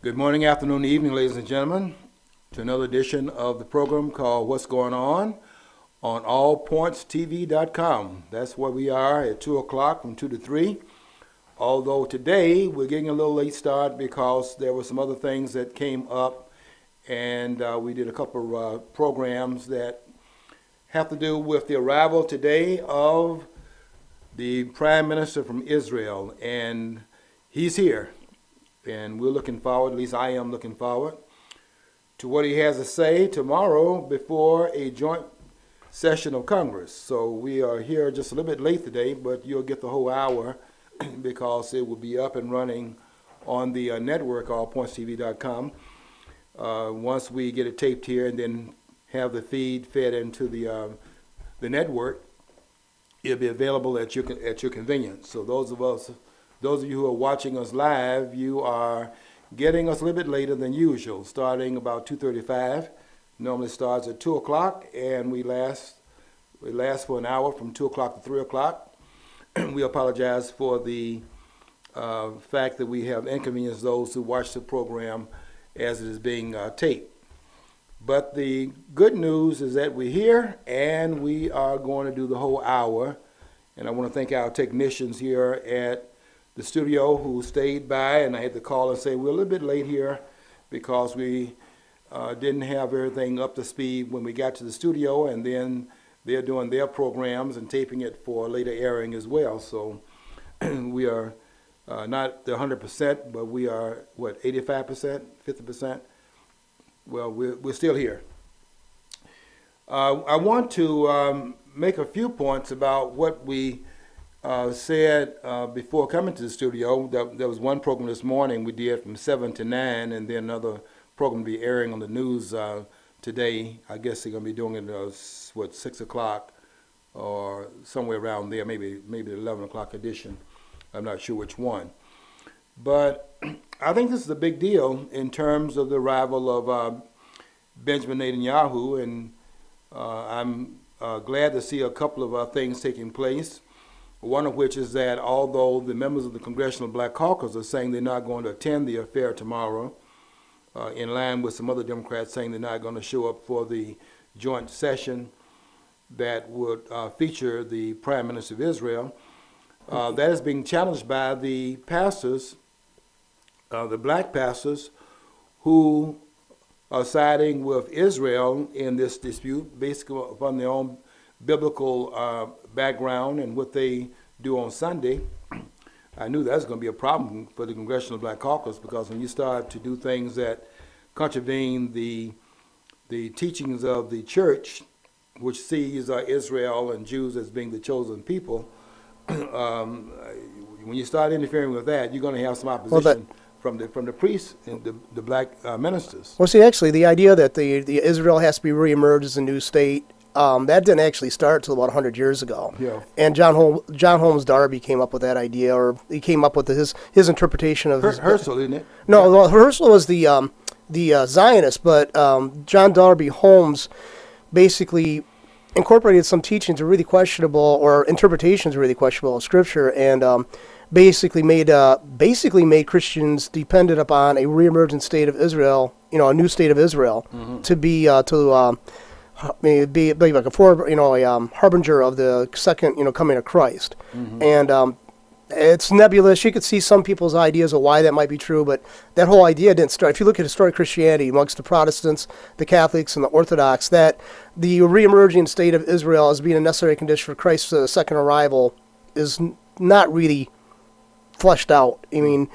Good morning, afternoon, evening, ladies and gentlemen, to another edition of the program called What's Going On allpointstv.com. That's where we are at 2 o'clock from 2 to 3. Although today we're getting a little late start because there were some other things that came up, and we did a couple of programs that have to do with the arrival today of the Prime Minister from Israel, and he's here. And we're looking forward, at least I am looking forward, to what he has to say tomorrow before a joint session of Congress. So we are here just a little bit late today, but you'll get the whole hour because it will be up and running on the network, allpointstv.com, once we get it taped here and then have the feed fed into the network. It'll be available at your convenience. So those of you who are watching us live, you are getting us a little bit later than usual, starting about 2:35. Normally starts at 2 o'clock, and we last for an hour from 2 o'clock to 3 o'clock. We apologize for the fact that we have inconvenienced those who watch the program as it is being taped. But the good news is that we're here, and we are going to do the whole hour. And I want to thank our technicians here at the studio who stayed by, and I had to call and say we're a little bit late here because we didn't have everything up to speed when we got to the studio, and then they're doing their programs and taping it for later airing as well. So we are not the 100%, but we are, what, 85%, 50%? Well, we're still here. I want to make a few points about what we said before coming to the studio. There was one program this morning we did from 7 to 9, and then another program to be airing on the news today. I guess they're going to be doing it at 6 o'clock or somewhere around there, maybe the 11 o'clock edition. I'm not sure which one. But I think this is a big deal in terms of the arrival of Benjamin Netanyahu, and I'm glad to see a couple of things taking place. One of which is that although the members of the Congressional Black Caucus are saying they're not going to attend the affair tomorrow, in line with some other Democrats saying they're not going to show up for the joint session that would feature the Prime Minister of Israel, that is being challenged by the pastors, the black pastors, who are siding with Israel in this dispute, basically upon their own biblical background and what they do on Sunday. I knew that was going to be a problem for the Congressional Black Caucus, because when you start to do things that contravene the teachings of the church, which sees Israel and Jews as being the chosen people, when you start interfering with that, you're going to have some opposition from the priests and the black ministers. Well, see, actually, the idea that the Israel has to be reemerged as a new state, that didn't actually start until about 100 years ago. Yeah. And John Holmes Darby came up with that idea, or he came up with his interpretation of Herzl, isn't it? No, well, Herzl was the Zionist, but John Darby Holmes basically incorporated some teachings are really questionable, or interpretations are really questionable of Scripture, and basically made Christians dependent upon a reemergent state of Israel, a new state of Israel, to be be like a harbinger of the second, coming of Christ. And it's nebulous. You could see some people's ideas of why that might be true, but that whole idea didn't start. If you look at historic Christianity amongst the Protestants, the Catholics, and the Orthodox, that the reemerging state of Israel as being a necessary condition for Christ's second arrival is not really fleshed out. I mean,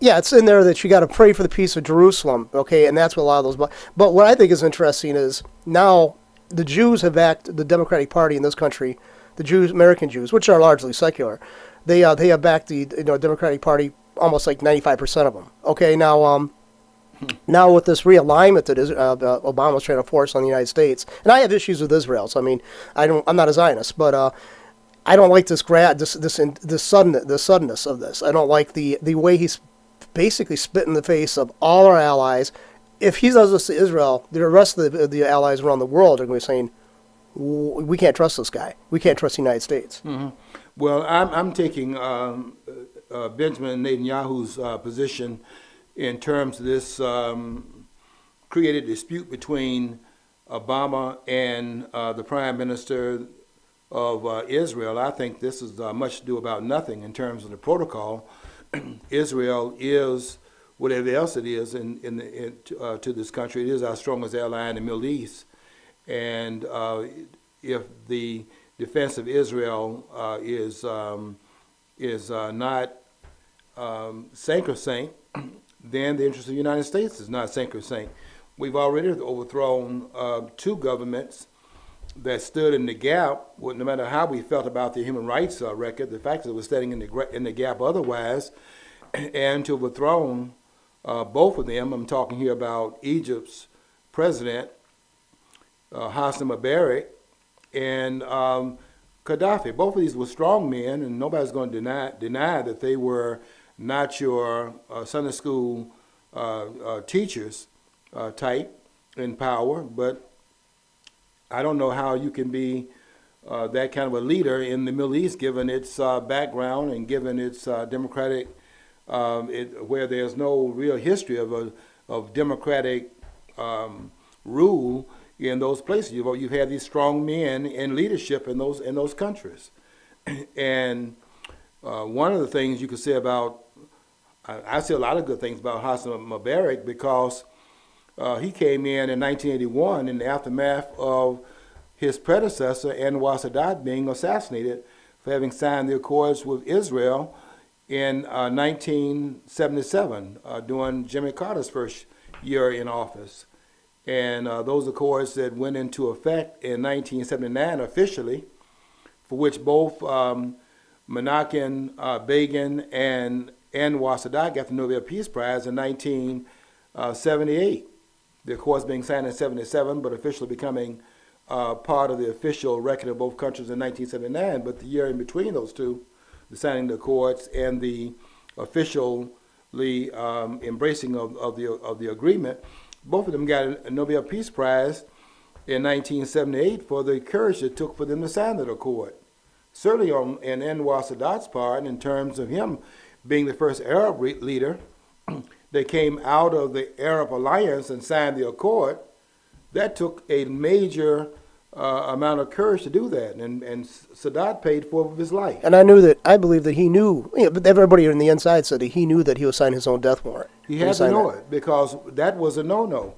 yeah, it's in there that you got to pray for the peace of Jerusalem, okay, and that's what a lot of those. But what I think is interesting is now the Jews have backed the Democratic Party in this country, the Jews, American Jews, which are largely secular. They have backed the Democratic Party, almost like 95% of them. Okay, now now with this realignment that Obama's trying to force on the United States, and I have issues with Israel, so I mean, I'm not a Zionist, but I don't like this suddenness of this. I don't like the way he's basically spit in the face of all our allies. If he does this to Israel, the rest of the allies around the world are going to be saying, we can't trust this guy. We can't trust the United States. Well, I'm taking Benjamin Netanyahu's position in terms of this created dispute between Obama and the Prime Minister of Israel. I think this is much ado about nothing in terms of the protocol. Israel is whatever else it is to this country. It is our strongest ally in the Middle East. And if the defense of Israel is not sacrosanct, then the interest of the United States is not sacrosanct. We've already overthrown two governments that stood in the gap. No matter how we felt about the human rights record, the fact that it was standing in the gap otherwise, and to overthrown both of them. I'm talking here about Egypt's president, Hosni Mubarak, and Gaddafi. Both of these were strong men, and nobody's going to deny that they were not your Sunday school teachers type in power. But I don't know how you can be that kind of a leader in the Middle East, given its background and given its democratic, where there's no real history of democratic rule in those places. You've had these strong men in leadership in those countries. And one of the things you could say about, I say a lot of good things about Hosni Mubarak, because he came in 1981 in the aftermath of his predecessor, Anwar Sadat, being assassinated for having signed the accords with Israel in 1977, during Jimmy Carter's first year in office. And those accords that went into effect in 1979 officially, for which both Menachem Begin and Anwar Sadat got the Nobel Peace Prize in 1978. The accords being signed in 77, but officially becoming part of the official record of both countries in 1979. But the year in between those two, the signing of the accords and the officially embracing of the agreement, both of them got a Nobel Peace Prize in 1978 for the courage it took for them to sign that accord. Certainly on Anwar Sadat's part, in terms of him being the first Arab leader that came out of the Arab alliance and signed the accord, that took a major amount of courage to do that, and Sadat paid for it with his life. And I believe that he knew, but everybody on the inside said that he knew that he was signing his own death warrant. He had to know it, because that was a no-no.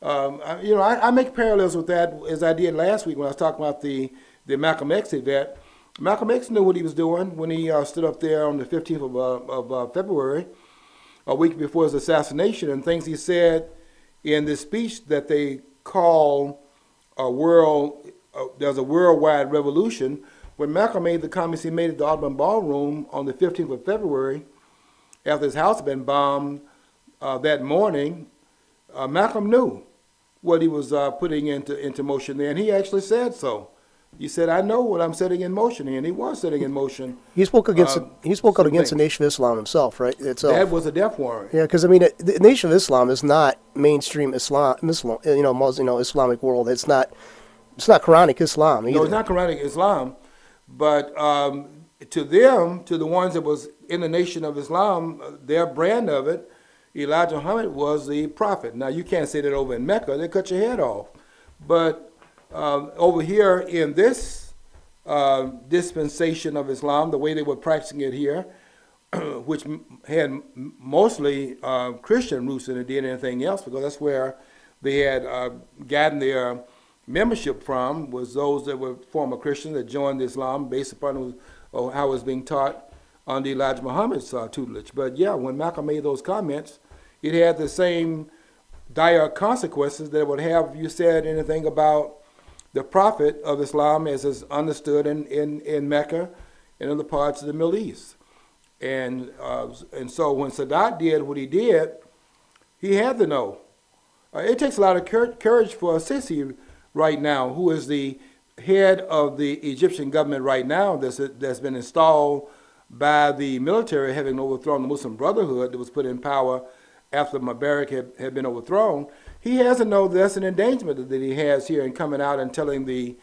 I make parallels with that, as I did last week when I was talking about the Malcolm X event. Malcolm X knew what he was doing when he stood up there on the 15th of February, a week before his assassination, and things he said in this speech that they call there's a worldwide revolution. When Malcolm made the comments he made at the Audubon Ballroom on the 15th of February, after his house had been bombed that morning, Malcolm knew what he was putting into motion there, and he actually said so. He said, "I know what I'm setting in motion here," and he was setting in motion. He spoke against the Nation of Islam himself, right? That was a death warrant. Yeah, because I mean, the Nation of Islam is not mainstream Islamic world. It's not Quranic Islam either. No, it's not Quranic Islam, but to them, to the ones that was in the Nation of Islam, their brand of it, Elijah Muhammad was the prophet. Now you can't say that over in Mecca; they cut your head off. But over here in this dispensation of Islam, the way they were practicing it here, which had mostly Christian roots in it than anything else, because that's where they had gotten their membership from, was those that were former Christians that joined Islam based upon how it was being taught under Elijah Muhammad's tutelage. But yeah, when Malcolm made those comments, it had the same dire consequences that it would have if you said anything about the prophet of Islam as is understood in Mecca and other parts of the Middle East. And so when Sadat did what he did, he had to know. It takes a lot of courage for Sisi right now, who is the head of the Egyptian government right now that's been installed by the military, having overthrown the Muslim Brotherhood that was put in power after Mubarak had been overthrown. He has to know that's an endangerment that he has here in coming out and telling the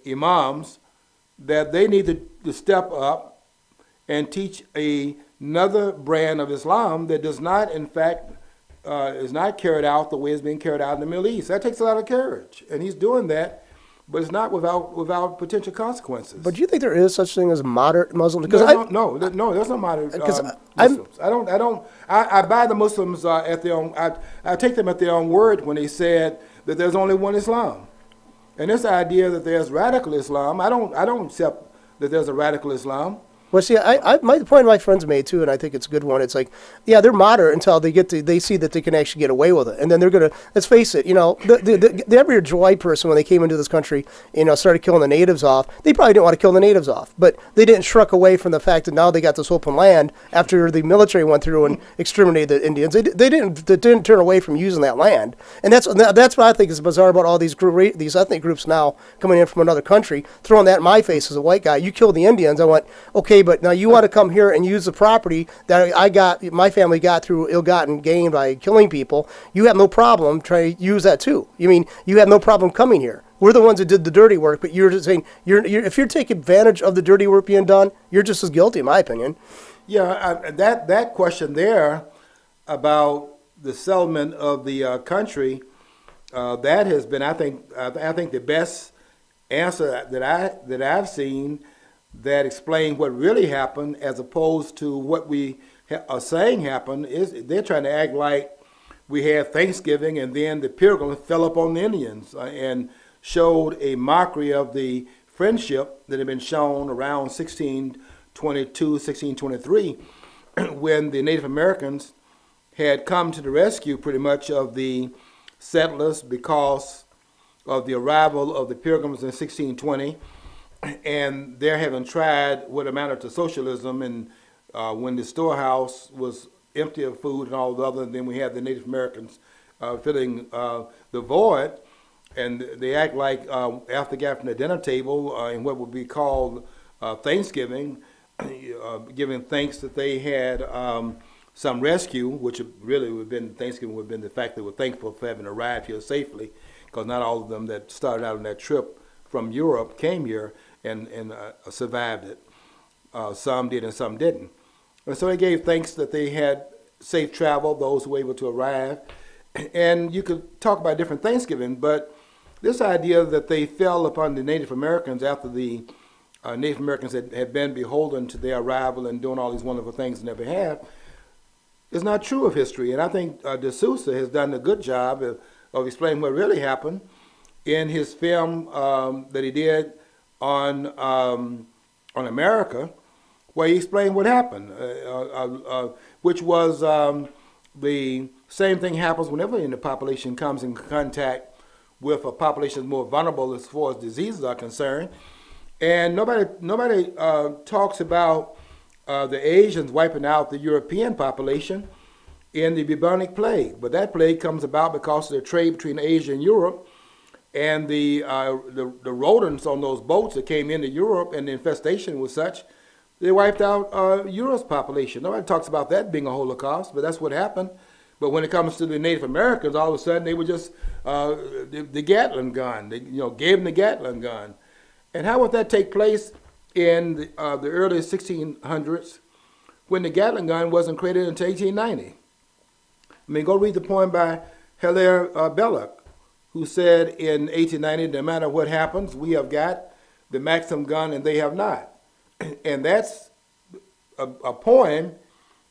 imams that they need to step up and teach another brand of Islam that does not, in fact, is not carried out the way it's being carried out in the Middle East. That takes a lot of courage, and he's doing that, but it's not without potential consequences. But do you think there is such thing as moderate Muslims? Because no, there's no moderate Muslims. I buy the Muslims at their own. I take them at their own word when they said that there's only one Islam, and this idea that there's radical Islam, I don't accept that there's a radical Islam. Well, see, my point my friends made too, and I think it's a good one. It's like, yeah, they're moderate until they see that they can actually get away with it, and then they're gonna. Let's face it, the average white person when they came into this country, started killing the natives off. They probably didn't want to kill the natives off, but they didn't shrug away from the fact that now they got this open land after the military went through and exterminated the Indians. They didn't turn away from using that land, and that's what I think is bizarre about all these ethnic groups now coming in from another country, throwing that in my face as a white guy. You killed the Indians. I went, okay. But now you want to come here and use the property that my family got through ill-gotten gain by killing people. You have no problem trying to use that too. You mean you have no problem coming here? We're the ones that did the dirty work, but you're just saying if you're taking advantage of the dirty work being done, you're just as guilty, in my opinion. Yeah, that question there about the settlement of the country, that has been, I think the best answer that I've seen, that explain what really happened as opposed to what we are saying happened. Is they're trying to act like we had Thanksgiving and then the Pilgrims fell upon the Indians and showed a mockery of the friendship that had been shown around 1622, 1623, when the Native Americans had come to the rescue pretty much of the settlers because of the arrival of the Pilgrims in 1620. And they're having tried what amounted to socialism, and when the storehouse was empty of food and all the other, and then we had the Native Americans filling the void, and they act like after they got from the dinner table in what would be called Thanksgiving, giving thanks that they had some rescue, which really would have been Thanksgiving would have been the fact that we're thankful for having arrived here safely, because not all of them that started out on that trip from Europe came here and survived it. Some did and some didn't. And so they gave thanks that they had safe travel, those who were able to arrive. And you could talk about different Thanksgiving, but this idea that they fell upon the Native Americans after the Native Americans had been beholden to their arrival and doing all these wonderful things they never had is not true of history. And I think De Souza has done a good job of explaining what really happened in his film that he did on America, where he explained what happened, which was the same thing happens whenever the population comes in contact with a population more vulnerable as far as diseases are concerned. And nobody talks about the Asians wiping out the European population in the bubonic plague. But that plague comes about because of the trade between Asia and Europe, and the rodents on those boats that came into Europe, and the infestation was such, they wiped out Europe's population. Nobody talks about that being a Holocaust, but that's what happened. But when it comes to the Native Americans, all of a sudden they were just the Gatling gun. They gave them the Gatling gun. And how would that take place in the early 1600s when the Gatling gun wasn't created until 1890? I mean, go read the poem by Hilaire Belloc, who said in 1890, no matter what happens, we have got the Maxim gun and they have not. And that's a poem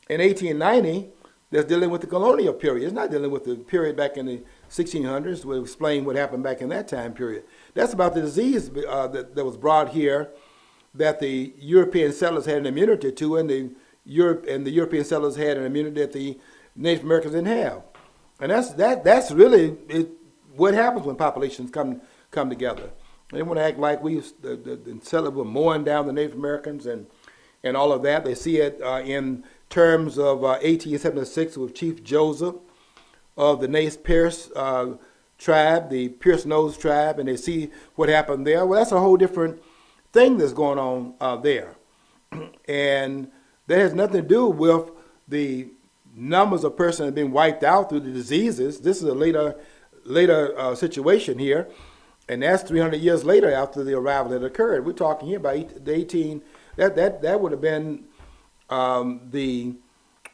in 1890 that's dealing with the colonial period. It's not dealing with the period back in the 1600s. We'll explain what happened back in that time period. That's about the disease that was brought here that the European settlers had an immunity to, and the European settlers had an immunity that the Native Americans didn't have. And that's really what happens when populations come together. They want to act like the settlers were mowing down the Native Americans and all of that. They see it in terms of 1876 with Chief Joseph of the Nez Perce tribe, the Pierce Nose tribe, and they see what happened there. Well, that's a whole different thing that's going on there. And that has nothing to do with the numbers of persons that have been wiped out through the diseases. This is a later situation here, and that's 300 years later after the arrival that occurred. We're talking here about that would have been the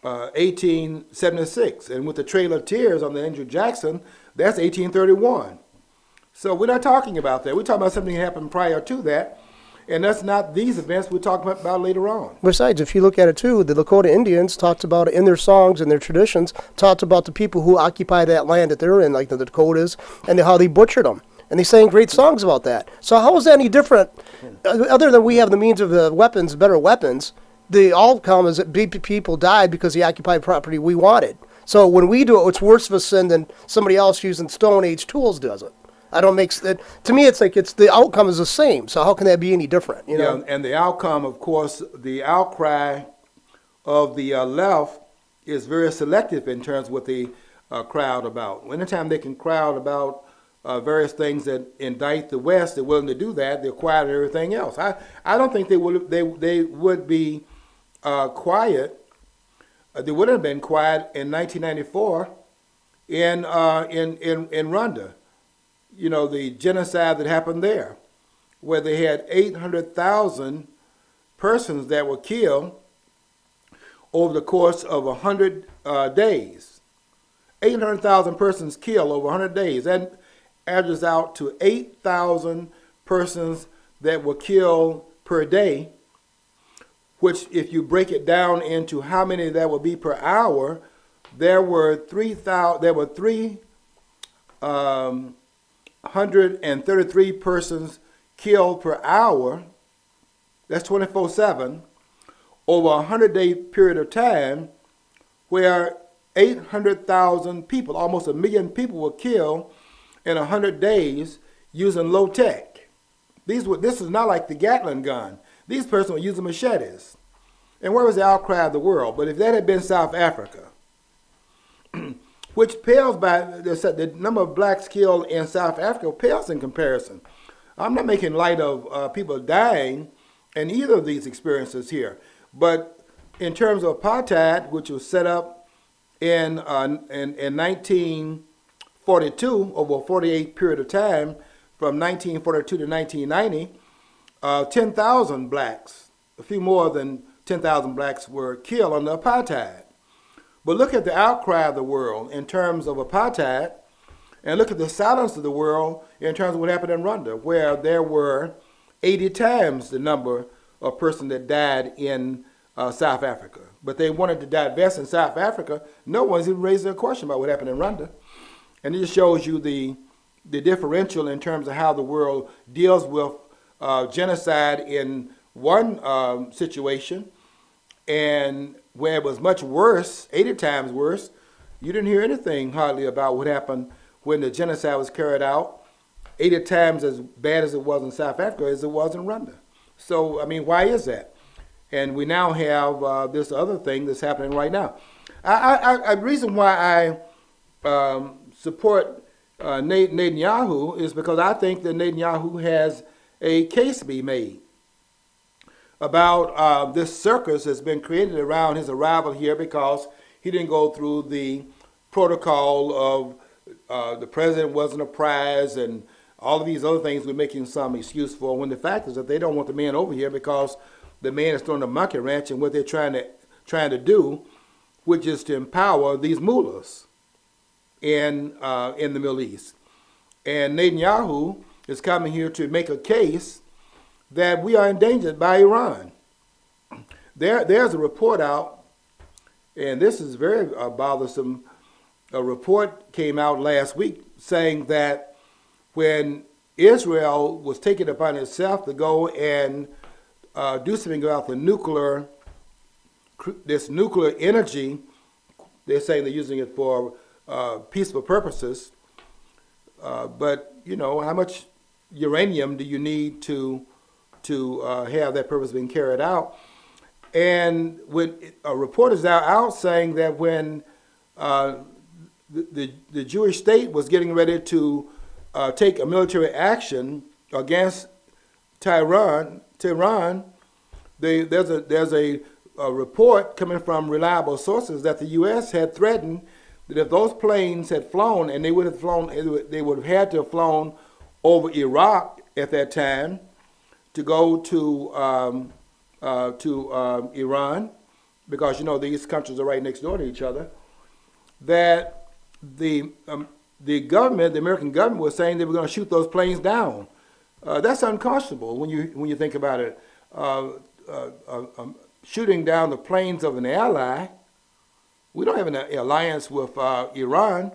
1876. And with the Trail of Tears on the Andrew Jackson, that's 1831. So we're not talking about that. We're talking about something that happened prior to that. And that's not these events we're talking about later on. Besides, if you look at it too, the Lakota Indians talked about in their songs and their traditions, talked about the people who occupy that land that they're in, like the Dakotas, and how they butchered them. And they sang great songs about that. So how is that any different? Other than we have the means of the weapons, better weapons, the outcome is that people died because they occupied property we wanted. So when we do it, it's worse of a sin than somebody else using Stone Age tools does it. I don't make it. To me, it's like the outcome is the same. So how can that be any different? You know? Yeah, and the outcome, of course, the outcry of the left is very selective in terms of what they crowd about. Anytime they can crowd about various things that indict the West, they're willing to do that. They're quiet and everything else. I don't think they would be quiet. They would have been quiet in 1994 in Rwanda. You know, the genocide that happened there, where they had 800,000 persons that were killed over the course of 100 days. 800,000 persons killed over 100 days. That averages out to 8,000 persons that were killed per day, which if you break it down into how many that would be per hour, there were 333 persons killed per hour. That's 24/7 over a 100-day period of time, where 800,000 people, almost 1 million people, were killed in 100 days using low tech. This is not like the Gatling gun. These persons were using machetes. And where was the outcry of the world? But if that had been South Africa, which pales by the number of blacks killed in South Africa, pales in comparison. I'm not making light of people dying in either of these experiences here. But in terms of apartheid, which was set up in 1942, over a 48 period of time, from 1942 to 1990, 10,000 blacks, a few more than 10,000 blacks were killed under apartheid. But look at the outcry of the world in terms of apartheid, and look at the silence of the world in terms of what happened in Rwanda, where there were 80 times the number of persons that died in South Africa. But they wanted to divest in South Africa. No one's even raised a question about what happened in Rwanda. And it just shows you the differential in terms of how the world deals with genocide in one situation, and where it was much worse, 80 times worse, you didn't hear anything hardly about what happened when the genocide was carried out, 80 times as bad as it was in South Africa as it was in Rwanda. So, I mean, why is that? And we now have this other thing that's happening right now. The reason why I support Netanyahu is because I think that Netanyahu has a case to be made about this circus that's been created around his arrival here, because he didn't go through the protocol of the president wasn't a prize and all of these other things we're making some excuse for, when the fact is that they don't want the man over here because the man is throwing a monkey wrench in what they're trying to do, which is to empower these mullahs in the Middle East. And Netanyahu is coming here to make a case that we are endangered by Iran. There's a report out, and this is very bothersome. A report came out last week saying that when Israel was taking it upon itself to go and do something about this nuclear energy, they're saying they're using it for peaceful purposes, but you know, how much uranium do you need to have that purpose being carried out? And when a report is out saying that when the Jewish state was getting ready to take a military action against Tehran, there's a report coming from reliable sources that the U.S. had threatened that if those planes had flown, and they would have had to have flown over Iraq at that time to go to Iran, because you know these countries are right next door to each other, that the government, the American government, was saying they were going to shoot those planes down. That's unconscionable when you think about it. Shooting down the planes of an ally. We don't have an alliance with Iran,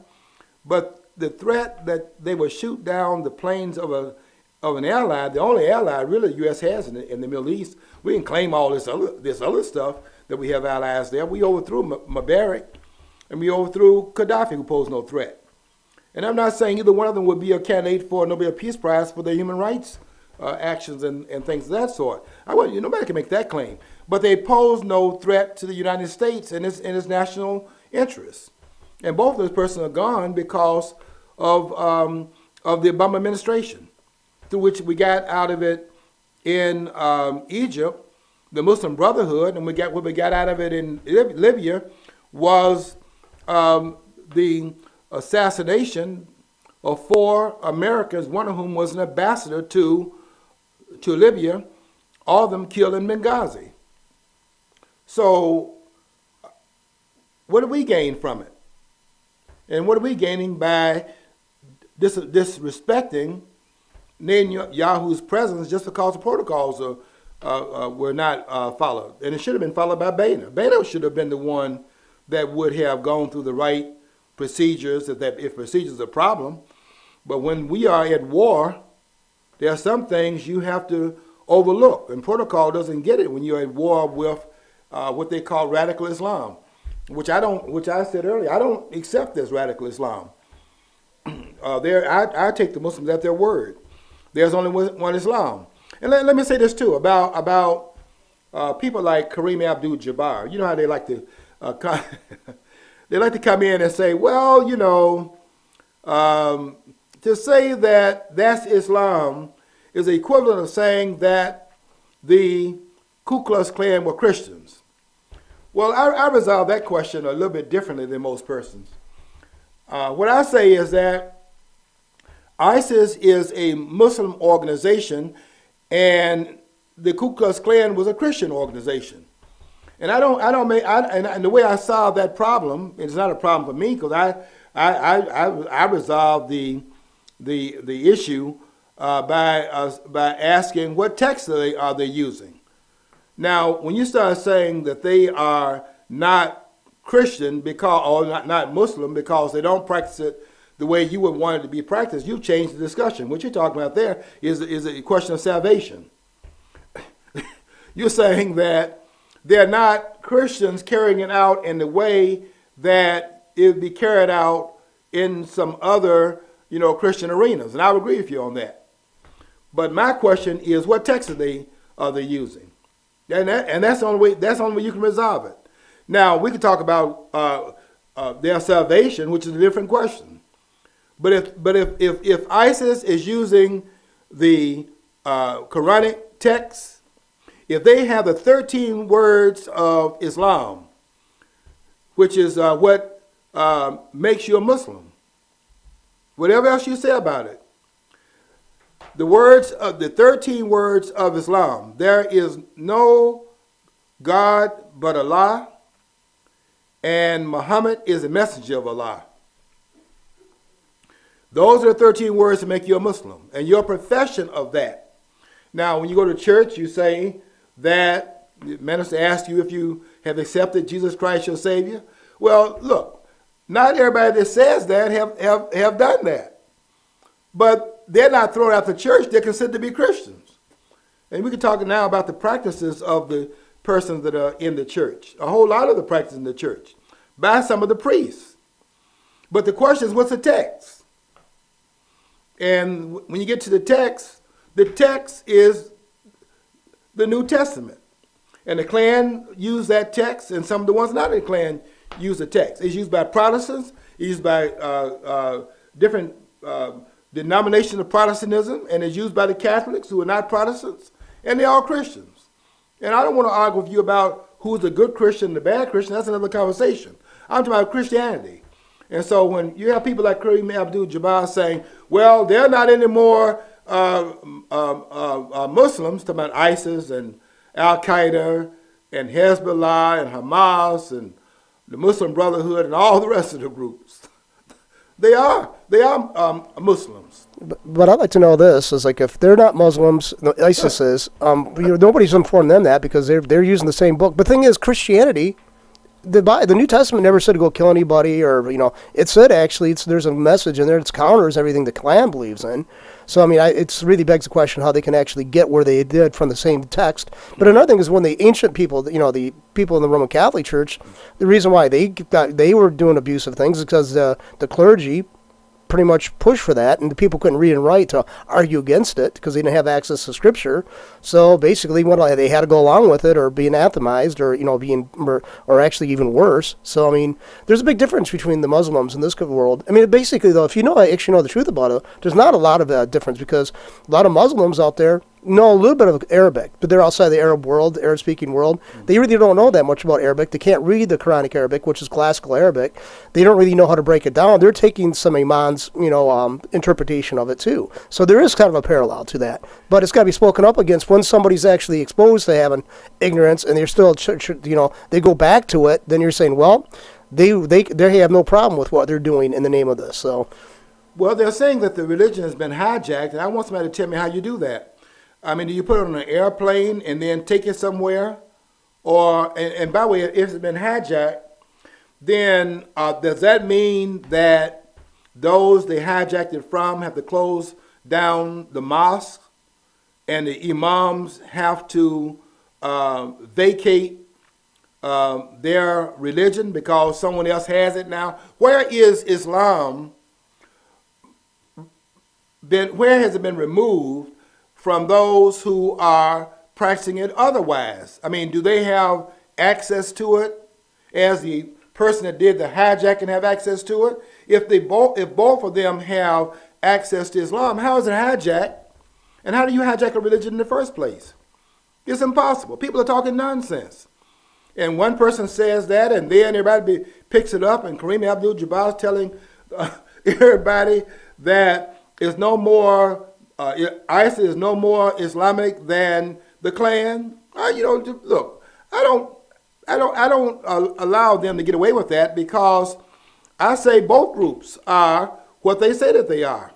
but the threat that they would shoot down the planes of an ally, the only ally really the U.S. has in the Middle East. We can claim all this other stuff that we have allies there. We overthrew Mubarak, and we overthrew Gaddafi, who posed no threat. And I'm not saying either one of them would be a candidate for a Nobel Peace Prize for their human rights actions and things of that sort. Nobody can make that claim. But they pose no threat to the United States and its national interests. And both of those persons are gone because of the Obama administration, through which we got out of it in Egypt, the Muslim Brotherhood, and what we got out of it in Libya was the assassination of 4 Americans, one of whom was an ambassador to Libya, all of them killed in Benghazi. So what do we gain from it? And what are we gaining by disrespecting Netanyahu's presence just because the protocols were not followed? And it should have been followed by Boehner. Boehner should have been the one that would have gone through the right procedures if procedures are a problem. But when we are at war, there are some things you have to overlook, and protocol doesn't get it when you're at war with what they call radical Islam, which I said earlier, I don't accept this radical Islam. I take the Muslims at their word. There's only one Islam. And let me say this too about people like Kareem Abdul-Jabbar. You know how they like to they like to come in and say, well, you know, to say that that's Islam is the equivalent of saying that the Ku Klux Klan were Christians. Well, I resolve that question a little bit differently than most persons. What I say is that ISIS is a Muslim organization, and the Ku Klux Klan was a Christian organization. And and the way I solve that problem, it's not a problem for me because I resolve the issue by asking what text are they using. Now, when you start saying that they are not Christian or not Muslim because they don't practice it the way you would want it to be practiced, you've changed the discussion. What you're talking about there is a question of salvation. You're saying that they're not Christians carrying it out in the way that it would be carried out in some other, Christian arenas, and I would agree with you on that. But my question is, what text are they using? And that's the only way you can resolve it. Now we can talk about their salvation, which is a different question. But if ISIS is using the Quranic text, if they have the 13 words of Islam, which is what makes you a Muslim, whatever else you say about it, the 13 words of Islam, there is no God but Allah, and Muhammad is a messenger of Allah. Those are the 13 words that make you a Muslim, and your profession of that. Now, when you go to church, you say that the minister asks you if you have accepted Jesus Christ your Savior. Well, look, not everybody that says that have done that. But they're not thrown out the church. They're considered to be Christians. And we can talk now about the practices of the persons that are in the church. A whole lot of the practices in the church by some of the priests. But the question is, what's the text? And when you get to the text is the New Testament. And the Klan use that text, and some of the ones not in the Klan use the text. It's used by Protestants. It's used by different denominations of Protestantism, and it's used by the Catholics who are not Protestants, and they're all Christians. And I don't want to argue with you about who's a good Christian and a bad Christian. That's another conversation. I'm talking about Christianity. And so when you have people like Kareem Abdul-Jabbar saying, well, they're not anymore Muslims, talking about ISIS and Al-Qaeda and Hezbollah and Hamas and the Muslim Brotherhood and all the rest of the groups. They are Muslims. But I'd like to know this is like if they're not Muslims, ISIS is. Nobody's informed them that because they're using the same book. But the thing is, Christianity, the New Testament never said to go kill anybody, or it said actually there's a message in there that counters everything the Klan believes in. So I mean, it really begs the question how they can actually get where they did from the same text. But another thing is when the ancient people, the people in the Roman Catholic Church, the reason why they were doing abusive things is because the clergy pretty much pushed for that, and the people couldn't read and write to argue against it because they didn't have access to Scripture. So basically, they had to go along with it, or be anathemized, or actually even worse. So I mean, there's a big difference between the Muslims in this world. I mean, basically though, if you actually know the truth about it, there's not a lot of difference because a lot of Muslims out there know a little bit of Arabic, but they're outside the Arab world, the Arab-speaking world. They really don't know that much about Arabic. They can't read the Quranic Arabic, which is classical Arabic. They don't really know how to break it down. They're taking some imam's, interpretation of it too. So there is kind of a parallel to that. But it's got to be spoken up against when somebody's actually exposed to having ignorance, and they're still, they go back to it. Then you're saying, well, they have no problem with what they're doing in the name of this. So, well, they're saying that the religion has been hijacked, and I want somebody to tell me how you do that. I mean, do you put it on an airplane and then take it somewhere? Or, and by the way, if it's been hijacked, then does that mean that those they hijacked it from have to close down the mosque and the imams have to vacate their religion because someone else has it now? Where is Islam where has it been removed from those who are practicing it otherwise? I mean, do they have access to it as the person that did the hijacking have access to it? If both of them have access to Islam, how is it hijacked? And how do you hijack a religion in the first place? It's impossible. People are talking nonsense. And one person says that, and then everybody picks it up, and Kareem Abdul-Jabbar is telling everybody that it's no more ISIS is no more Islamic than the Klan. Look, I don't allow them to get away with that because I say both groups are what they say that they are.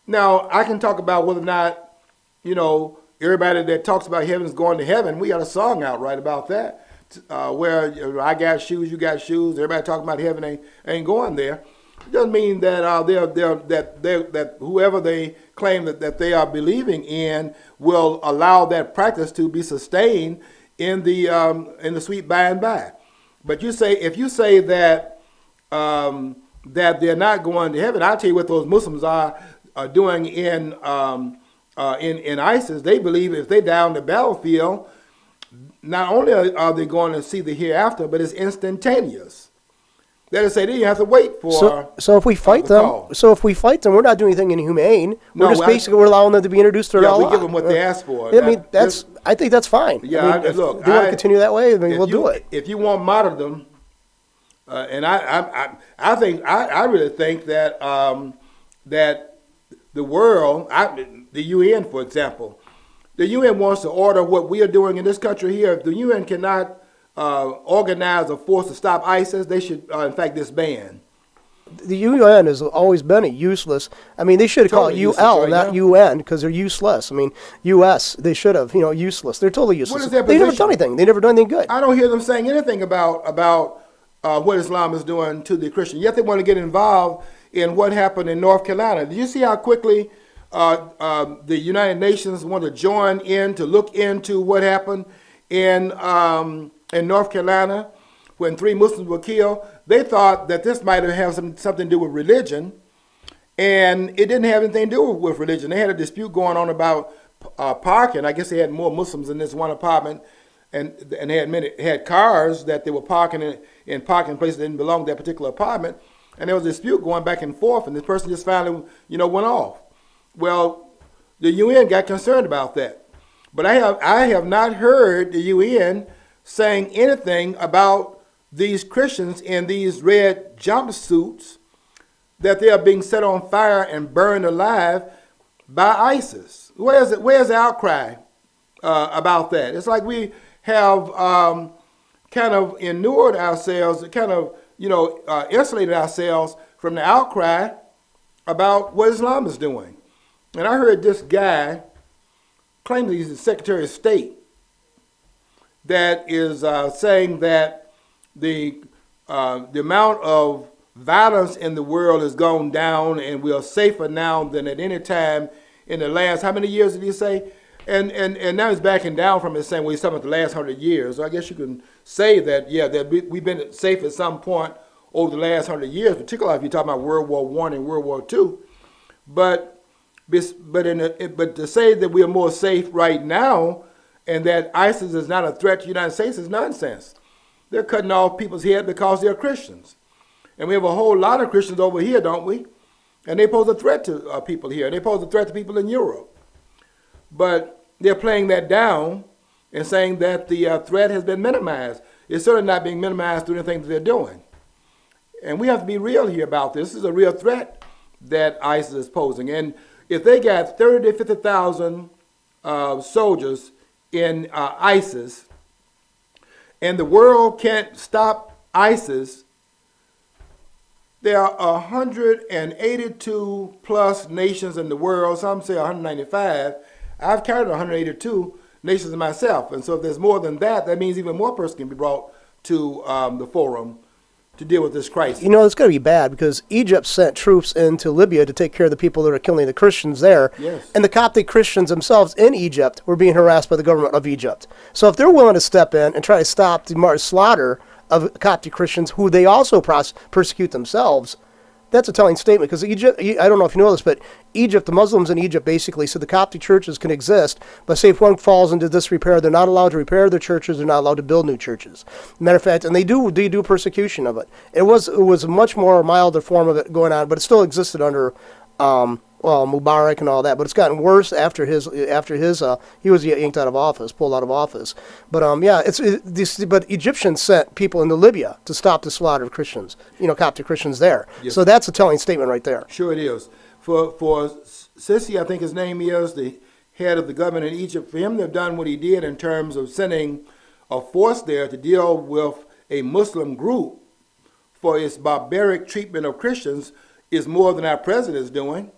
Now, I can talk about whether or not, everybody that talks about heaven is going to heaven. We got a song out right about that, where I got shoes, you got shoes. Everybody talking about heaven ain't going there. It doesn't mean that that whoever they claim that they are believing in will allow that practice to be sustained in the sweet by and by. But if you say that that they're not going to heaven, I'll tell you what those Muslims are doing in ISIS. They believe if they die on the battlefield, not only are they going to see the hereafter, but it's instantaneous. That is, say they have to wait for. So if we fight them, we're not doing anything inhumane. We're allowing them to be introduced to Allah. We give them what they ask for. I think that's fine. Yeah, if you want to continue that way, we'll do it. If you want martyrdom, and I really think that that the world, the UN, for example, the UN wants to order what we are doing in this country here. If the UN cannot organize a force to stop ISIS, they should, in fact, disband. The UN has always been a useless. I mean, they should have called it UL, not UN, because they're useless. I mean, US, they should have, useless. They're totally useless. What is their position? They never done anything. They never done anything good. I don't hear them saying anything about what Islam is doing to the Christian. Yet they want to get involved in what happened in North Carolina. Did you see how quickly the United Nations want to join in to look into what happened in North Carolina when 3 Muslims were killed? They thought that this might have something to do with religion, and it didn't have anything to do with religion. They had a dispute going on about parking. I guess they had more Muslims in this one apartment, and they had cars that they were parking in parking places that didn't belong to that particular apartment, and there was a dispute going back and forth, and this person just finally, went off. Well, the UN got concerned about that, but I have not heard the UN saying anything about these Christians in these red jumpsuits that they are being set on fire and burned alive by ISIS. Where's the outcry about that? It's like we have kind of inured ourselves, kind of, insulated ourselves from the outcry about what Islam is doing. And I heard this guy claim that he's the Secretary of State that is saying that the amount of violence in the world has gone down and we are safer now than at any time in the last, how many years did he say? And now he's backing down from it, saying, well, he's talking about the last 100 years. So I guess you can say that, yeah, that we've been safe at some point over the last 100 years, particularly if you're talking about World War I and World War II. But to say that we are more safe right now and that ISIS is not a threat to the United States is nonsense. They're cutting off people's head because they're Christians. And we have a whole lot of Christians over here, don't we? And they pose a threat to people here. They pose a threat to people in Europe. But they're playing that down and saying that the threat has been minimized. It's certainly not being minimized through anything that they're doing. And we have to be real here about this. This is a real threat that ISIS is posing. And if they got 30 to 50,000 soldiers in ISIS, and the world can't stop ISIS, there are 182 plus nations in the world. Some say 195. I've counted 182 nations myself. And so if there's more than that, that means even more persons can be brought to the forum to deal with this crisis. You know, it's going to be bad because Egypt sent troops into Libya to take care of the people that are killing the Christians there. Yes. And the Coptic Christians themselves in Egypt were being harassed by the government of Egypt. So if they're willing to step in and try to stop the slaughter of Coptic Christians, who they also persecute themselves, that's a telling statement, because Egypt, I don't know if you know this, but Egypt, the Muslims in Egypt basically said the Coptic churches can exist, but say if one falls into disrepair, they're not allowed to repair their churches, they're not allowed to build new churches. Matter of fact, and they do persecution of it. It was a much more milder form of it going on, but it still existed under Mubarak and all that, but it's gotten worse after his he was yanked out of office, pulled out of office. But but Egyptians sent people into Libya to stop the slaughter of Christians, Coptic Christians there. Yes. So that's a telling statement right there. Sure it is. For Sisi, I think his name is, the head of the government in Egypt, for him to have done what he did in terms of sending a force there to deal with a Muslim group for its barbaric treatment of Christians is more than our president is doing.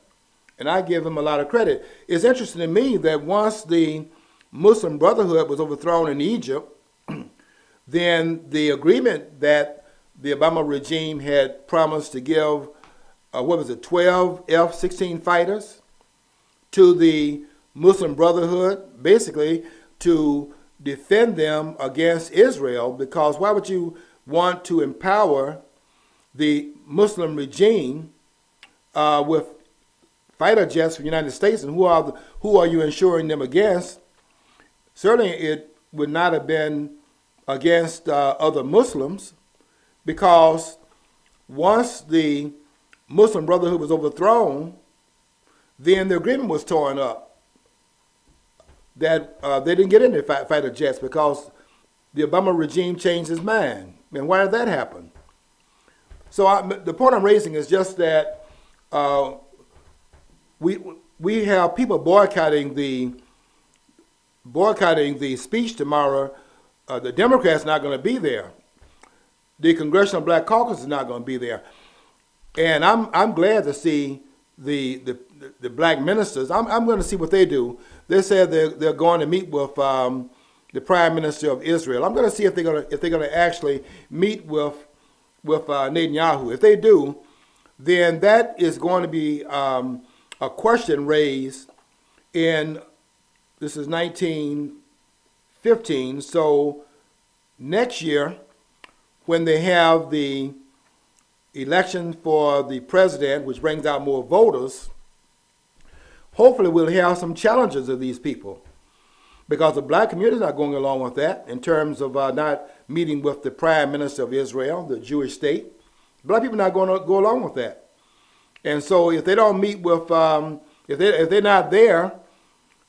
And I give him a lot of credit. It's interesting to me that once the Muslim Brotherhood was overthrown in Egypt, then the agreement that the Obama regime had promised to give, 12 F-16 fighters to the Muslim Brotherhood, basically to defend them against Israel, because why would you want to empower the Muslim regime with fighter jets from the United States, and who are you insuring them against? Certainly it would not have been against other Muslims, because once the Muslim Brotherhood was overthrown, then the agreement was torn up that they didn't get any fighter jets because the Obama regime changed his mind. And why did that happen? So the point I'm raising is just that we have people boycotting the speech tomorrow. The Democrats are not going to be there. The Congressional Black Caucus is not going to be there. And I'm glad to see the black ministers. I'm going to see what they do. They said they're going to meet with the Prime Minister of Israel. I'm going to see if they're going to actually meet with Netanyahu. If they do, then that is going to be a question raised in, this is 1915, so next year when they have the election for the president, which brings out more voters, hopefully we'll have some challenges of these people, because the black community is not going along with that in terms of not meeting with the Prime Minister of Israel, the Jewish state. Black people are not going to go along with that. And so if they don't meet with, if they're not there,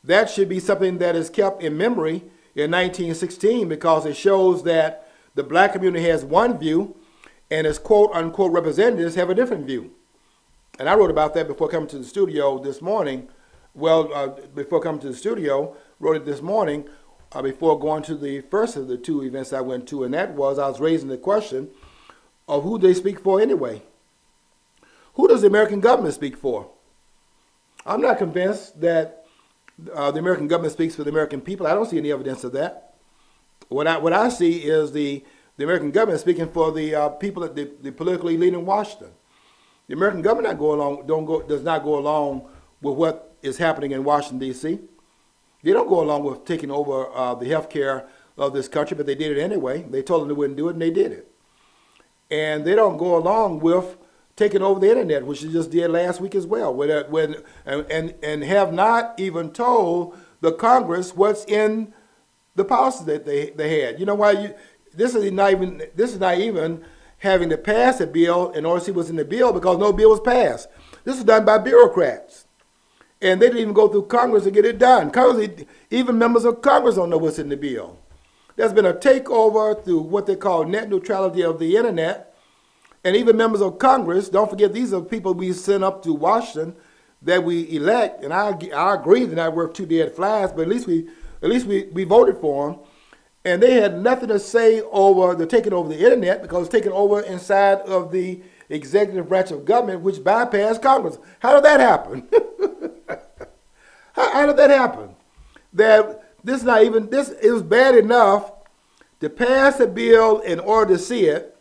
that should be something that is kept in memory in 1916, because it shows that the black community has one view and its quote-unquote representatives have a different view. And I wrote about that before coming to the studio this morning. Well, before coming to the studio, wrote it this morning, before going to the first of the two events I went to, and that was I was raising the question of who they speak for anyway. Who does the American government speak for? I'm not convinced that the American government speaks for the American people. I don't see any evidence of that. What I see is the American government speaking for the people that the political elite in Washington. The American government does not go along with what is happening in Washington, D.C. They don't go along with taking over the health care of this country, but they did it anyway. They told them they wouldn't do it, and they did it. And they don't go along with taking over the internet, which they just did last week as well, and have not even told the Congress what's in the policy that they had. You know why? This is not even having to pass a bill in order to see what's in the bill, because no bill was passed. This was done by bureaucrats. And they didn't even go through Congress to get it done. Even members of Congress don't know what's in the bill. There's been a takeover through what they call net neutrality of the internet. And even members of Congress, don't forget, these are people we send up to Washington that we elect. And I agree they're not worth two dead flies, but at least we voted for them. And they had nothing to say over the taking over the internet, because it's taken over inside of the executive branch of government, which bypassed Congress. How did that happen? How did that happen? That this is bad enough to pass a bill in order to see it.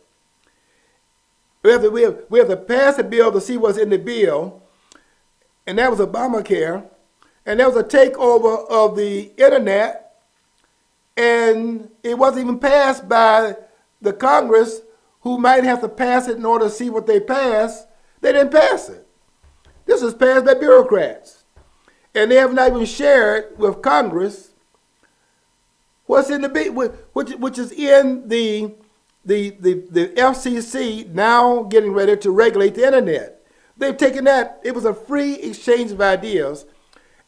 We have to pass a bill to see what's in the bill, and that was Obamacare, and there was a takeover of the internet, and it wasn't even passed by the Congress, who might have to pass it in order to see what they pass. They didn't pass it. This was passed by bureaucrats. And they have not even shared with Congress what's in the which is in the FCC now getting ready to regulate the internet. They've taken that. It was a free exchange of ideas,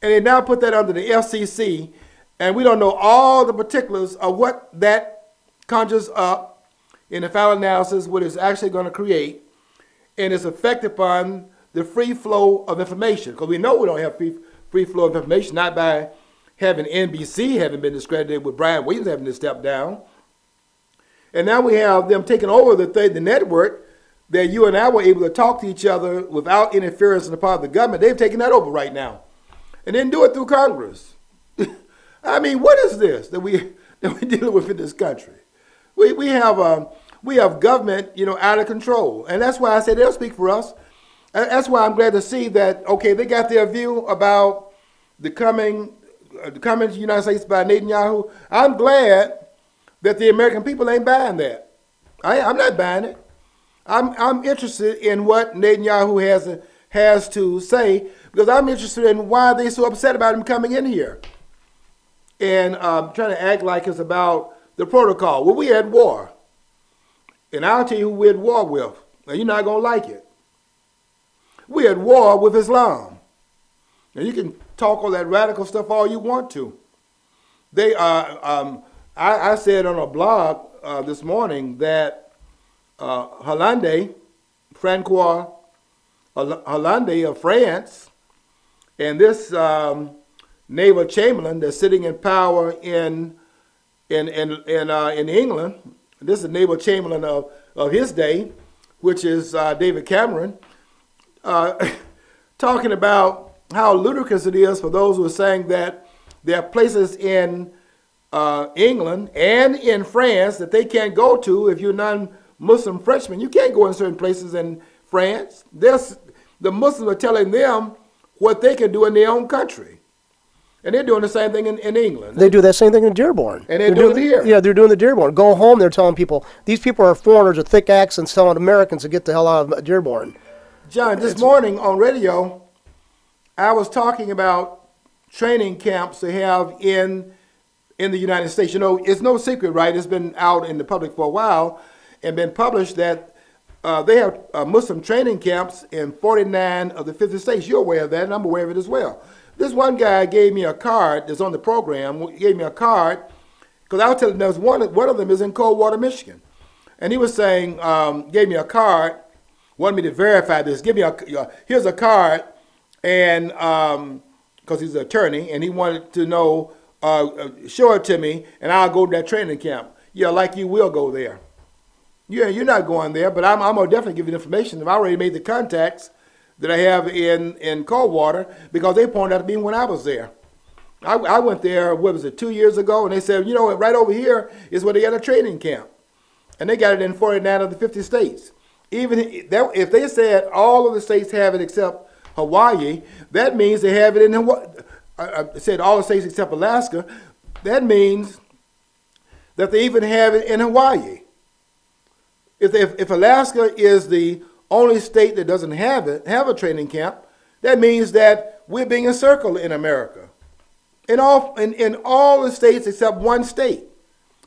and they now put that under the FCC, and we don't know all the particulars of what that conjures up in the final analysis, what it's actually going to create, and its effect upon the free flow of information. Because we know we don't have free flow of information, not by having NBC having been discredited with Brian Williams having to step down. And now we have them taking over the network that you and I were able to talk to each other without interference on the part of the government. They've taken that over right now. And then do it through Congress. I mean, what is this that we're dealing with in this country? We have government, out of control. And that's why I say they'll speak for us. That's why I'm glad to see that, okay, they got their view about the coming to the United States by Netanyahu. I'm glad that the American people ain't buying that. I'm not buying it. I'm interested in what Netanyahu has to say, because I'm interested in why they're so upset about him coming in here and trying to act like it's about the protocol. Well, we had war. And I'll tell you who we had war with. Now, you're not going to like it. We had war with Islam. Now, you can talk all that radical stuff all you want to. They I said on a blog this morning that Francois Hollande of France and this naval chamberlain that's sitting in power in England, this is the naval chamberlain of his day, which is David Cameron, talking about how ludicrous it is for those who are saying that there are places in England and in France that they can't go to if you're a non-Muslim Frenchman. You can't go in certain places in France. The Muslims are telling them what they can do in their own country. And they're doing the same thing in England. They do that same thing in Dearborn. And they're doing it here. Yeah, they're doing the Dearborn. Go home, they're telling people, these people are foreigners with thick accents telling Americans to get the hell out of Dearborn. John, this morning on radio, I was talking about training camps they have in the United States. It's no secret, right? It's been out in the public for a while and been published that they have Muslim training camps in 49 of the 50 states. You're aware of that, and I'm aware of it as well. This one guy gave me a card that's on the program. He gave me a card because I was telling him one of them is in Coldwater, Michigan. And he was saying, gave me a card, wanted me to verify this. Here's a card, and because he's an attorney, and he wanted to know show it to me, and I'll go to that training camp. Yeah, like you will go there. Yeah, you're not going there, but I'm going to definitely give you the information. I've already made the contacts that I have in Coldwater because they pointed out to me when I was there. I went there, what was it, 2 years ago, and they said, you know, right over here is where they got a training camp. And they got it in 49 of the 50 states. Even if they said all of the states have it except Hawaii, that means they have it in Hawaii. I said all the states except Alaska. That means that they even have it in Hawaii. If Alaska is the only state that doesn't have a training camp, that means that we're being encircled in America. In all the states except one state.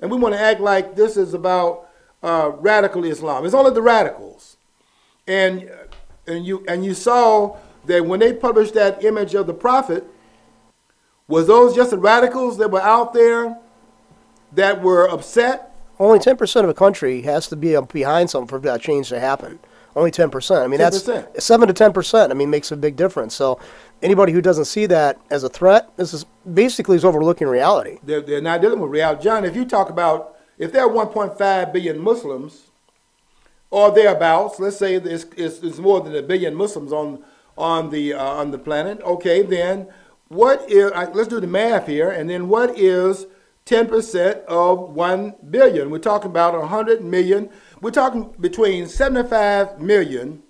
And we want to act like this is about radical Islam. It's only the radicals. And you saw that when they published that image of the prophet, was those just the radicals that were out there that were upset? Only 10% of a country has to be behind something for that change to happen. Only 10%. I mean, 10%. That's 7 to 10%. I mean, makes a big difference. So anybody who doesn't see that as a threat, this is basically is overlooking reality. They're not dealing with reality. John, if you talk about, if there are 1.5 billion Muslims, or thereabouts, let's say it's more than 1 billion Muslims on the planet, okay, then what is, let's do the math here, and then what is 10% of 1 billion? We're talking about 100 million. We're talking between 75 million,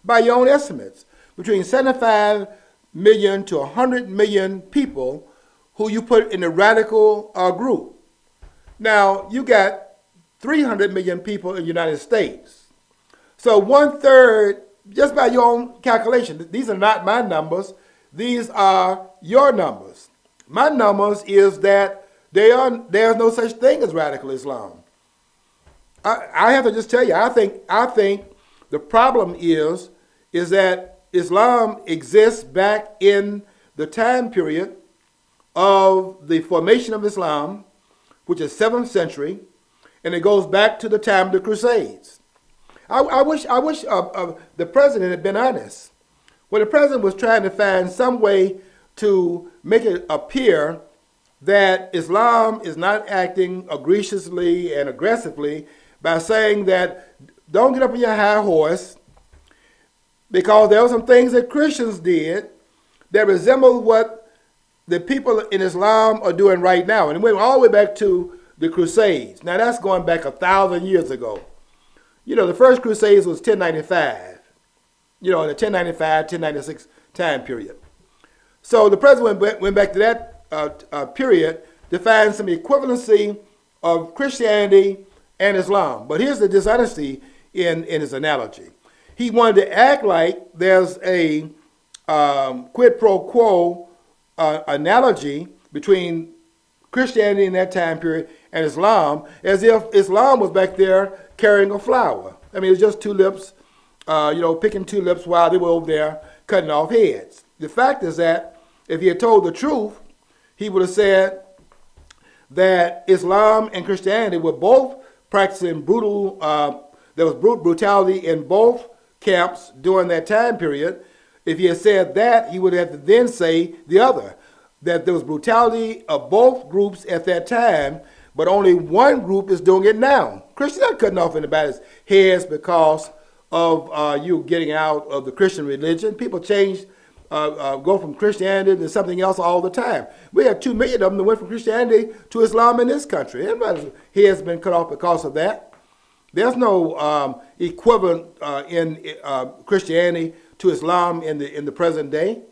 by your own estimates, between 75 million to 100 million people who you put in the radical group. Now, you got 300 million people in the United States. So 1/3, just by your own calculation, these are not my numbers, these are your numbers. My numbers is that there's no such thing as radical Islam. I have to just tell you, I think the problem is that Islam exists back in the time period of the formation of Islam, which is 7th century, and it goes back to the time of the Crusades. I wish the president had been honest. When the president was trying to find some way to make it appear that Islam is not acting egregiously and aggressively by saying that don't get up on your high horse, because there were some things that Christians did that resemble what the people in Islam are doing right now. And it went all the way back to the Crusades. Now that's going back 1,000 years ago. You know, the first Crusades was 1095. You know, in the 1095, 1096 time period. So the president went back to that period to find some equivalency of Christianity and Islam. But here's the dishonesty in his analogy. He wanted to act like there's a quid pro quo analogy between Christianity in that time period and Islam, as if Islam was back there carrying a flower. I mean, it was just tulips, picking tulips while they were over there cutting off heads. The fact is that if he had told the truth, he would have said that Islam and Christianity were both practicing there was brutality in both camps during that time period. If he had said that, he would have to then say the other, that there was brutality of both groups at that time, but only one group is doing it now. Christians are cutting off anybody's heads because of you getting out of the Christian religion. People change, go from Christianity to something else all the time. We have 2 million of them that went from Christianity to Islam in this country. Everybody's head has been cut off because of that. There's no equivalent in Christianity to Islam in the present day.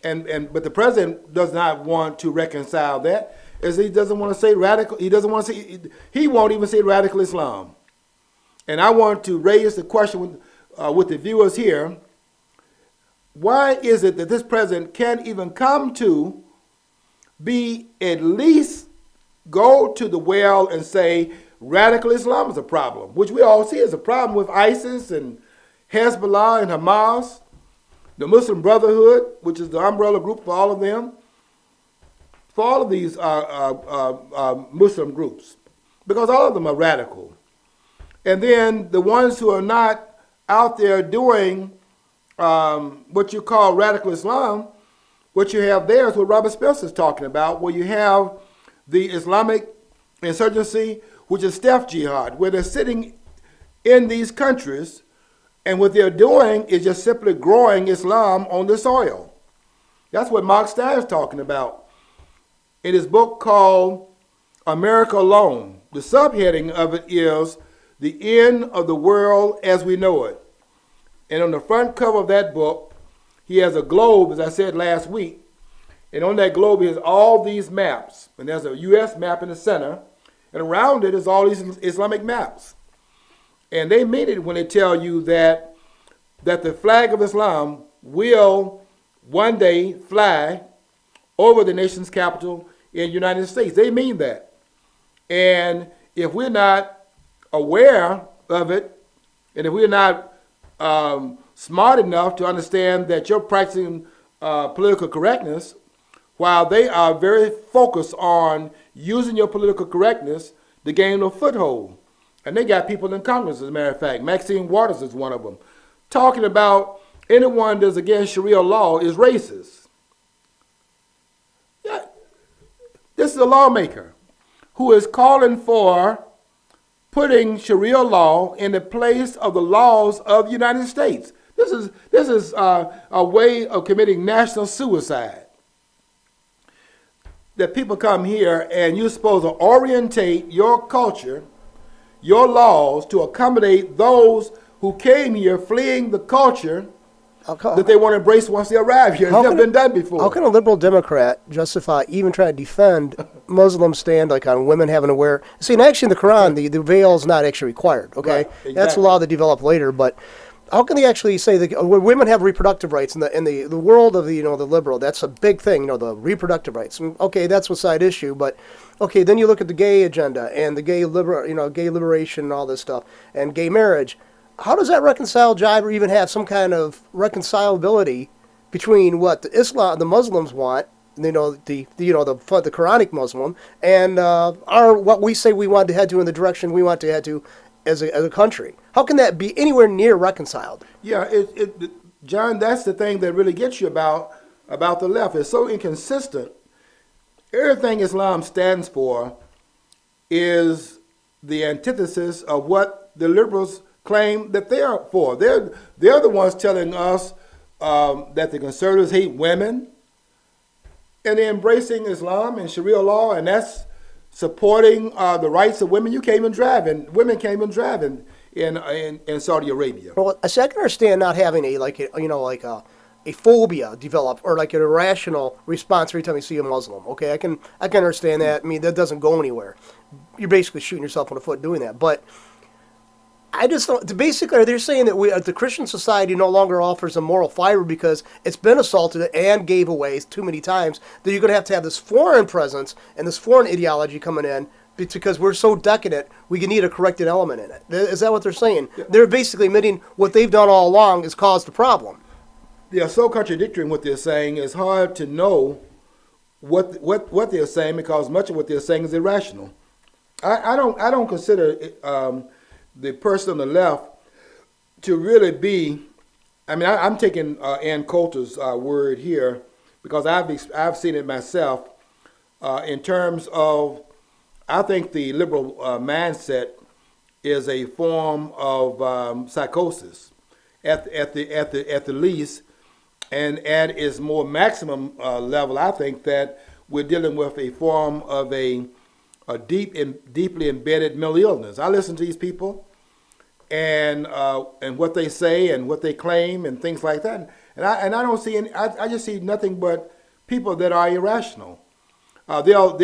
But the president does not want to reconcile that, as he doesn't want to say radical. He doesn't want to say. He won't even say radical Islam. And I want to raise the question with the viewers here: why is it that this president can't even come to be at least go to the well and say radical Islam is a problem, which we all see as a problem with ISIS and Hezbollah and Hamas, the Muslim Brotherhood, which is the umbrella group for all of them, for all of these Muslim groups, because all of them are radical. And then the ones who are not out there doing what you call radical Islam, what you have there is what Robert Spencer is talking about, where you have the Islamic insurgency, which is stealth jihad, where they're sitting in these countries, and what they're doing is just simply growing Islam on the soil. That's what Mark Stein is talking about in his book called America Alone. The subheading of it is The End of the World as We Know It. And on the front cover of that book, he has a globe, as I said last week, and on that globe he has all these maps. And there's a U.S. map in the center, and around it is all these Islamic maps. And they mean it when they tell you that the flag of Islam will one day fly over the nation's capital in the United States. They mean that. And if we're not aware of it, and if we're not smart enough to understand that you're practicing political correctness, while they are very focused on using your political correctness to gain a foothold. And they got people in Congress, as a matter of fact. Maxine Waters is one of them, talking about anyone that's against Sharia law is racist. Yeah. This is a lawmaker who is calling for putting Sharia law in the place of the laws of the United States. This is a way of committing national suicide. That people come here and you're supposed to orientate your culture, your laws, to accommodate those who came here fleeing the culture that they want to embrace once they arrive here. It's never been done before. How can a liberal Democrat justify even trying to defend Muslim stand like on women having to wear? See, and actually in the Quran, the veil is not actually required. Okay, right, exactly. That's a law that developed later. But how can they actually say that women have reproductive rights in the world of the liberal? That's a big thing. The reproductive rights. Okay, that's a side issue. But okay, then you look at the gay agenda and the gay liberation and all this stuff and gay marriage. How does that reconcile, jive, or even have some kind of reconcilability between what the Muslims want, the Quranic Muslim, and what we say we want to head to in the direction we want to head to as a country? How can that be anywhere near reconciled? Yeah, John, that's the thing that really gets you about the left. It's so inconsistent. Everything Islam stands for is the antithesis of what the liberals claim that they are for. They're the ones telling us that the conservatives hate women, and they're embracing Islam and Sharia law, and that's supporting the rights of women. You can't even drive, and women can't even drive in Saudi Arabia. Well, I can understand not having a phobia develop or like an irrational response every time you see a Muslim. Okay, I can understand that. I mean, that doesn't go anywhere. You're basically shooting yourself in the foot doing that, but I just don't. Basically, they're saying that the Christian society no longer offers a moral fiber because it's been assaulted and gave away too many times that you're going to have this foreign presence and this foreign ideology coming in because we're so decadent, we need a corrected element in it. Is that what they're saying? Yeah. They're basically admitting what they've done all along has caused the problem. They are so contradictory in what they're saying. It's hard to know what they're saying because much of what they're saying is irrational. I don't consider the person on the left to really be, I mean, I'm taking Ann Coulter's word here because I've seen it myself in terms of, I think the liberal mindset is a form of psychosis at the least, and at its more maximum level, I think that we're dealing with a form of a deeply embedded mental illness. I listen to these people and what they say and what they claim and things like that, and I don't see any. I just see nothing but people that are irrational. They'll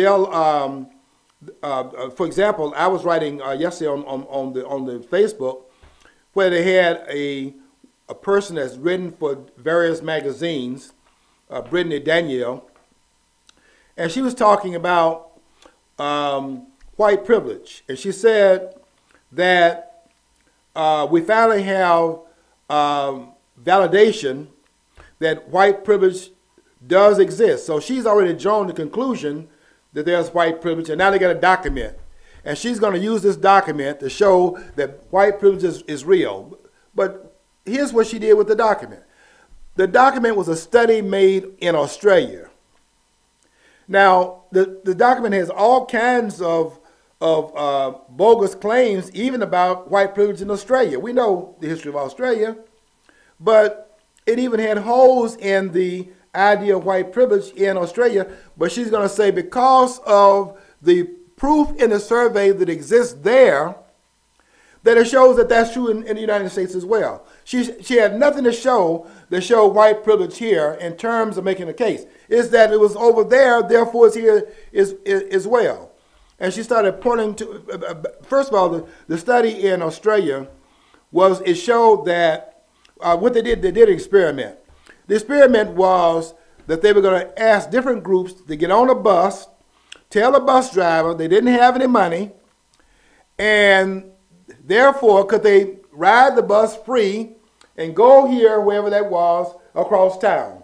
for example, I was writing yesterday on the Facebook where they had a person that's written for various magazines, Brittany Danielle, and she was talking about white privilege, and she said that we finally have validation that white privilege does exist. So she's already drawn the conclusion that there's white privilege, and now they got a document. And she's going to use this document to show that white privilege is real. But here's what she did with the document. The document was a study made in Australia. Now, the document has all kinds of bogus claims, even about white privilege in Australia. We know the history of Australia, but it even had holes in the idea of white privilege in Australia. But she's going to say because of the proof in the survey that exists there, that it shows that that's true in the United States as well. She had nothing to show that showed white privilege here in terms of making a case. It's that it was over there, therefore it's here as well. And she started pointing to, first of all, the study in Australia was, it showed that what they did an experiment. The experiment was that they were going to ask different groups to get on a bus, tell the bus driver they didn't have any money, and therefore could they ride the bus free and go here, wherever that was, across town.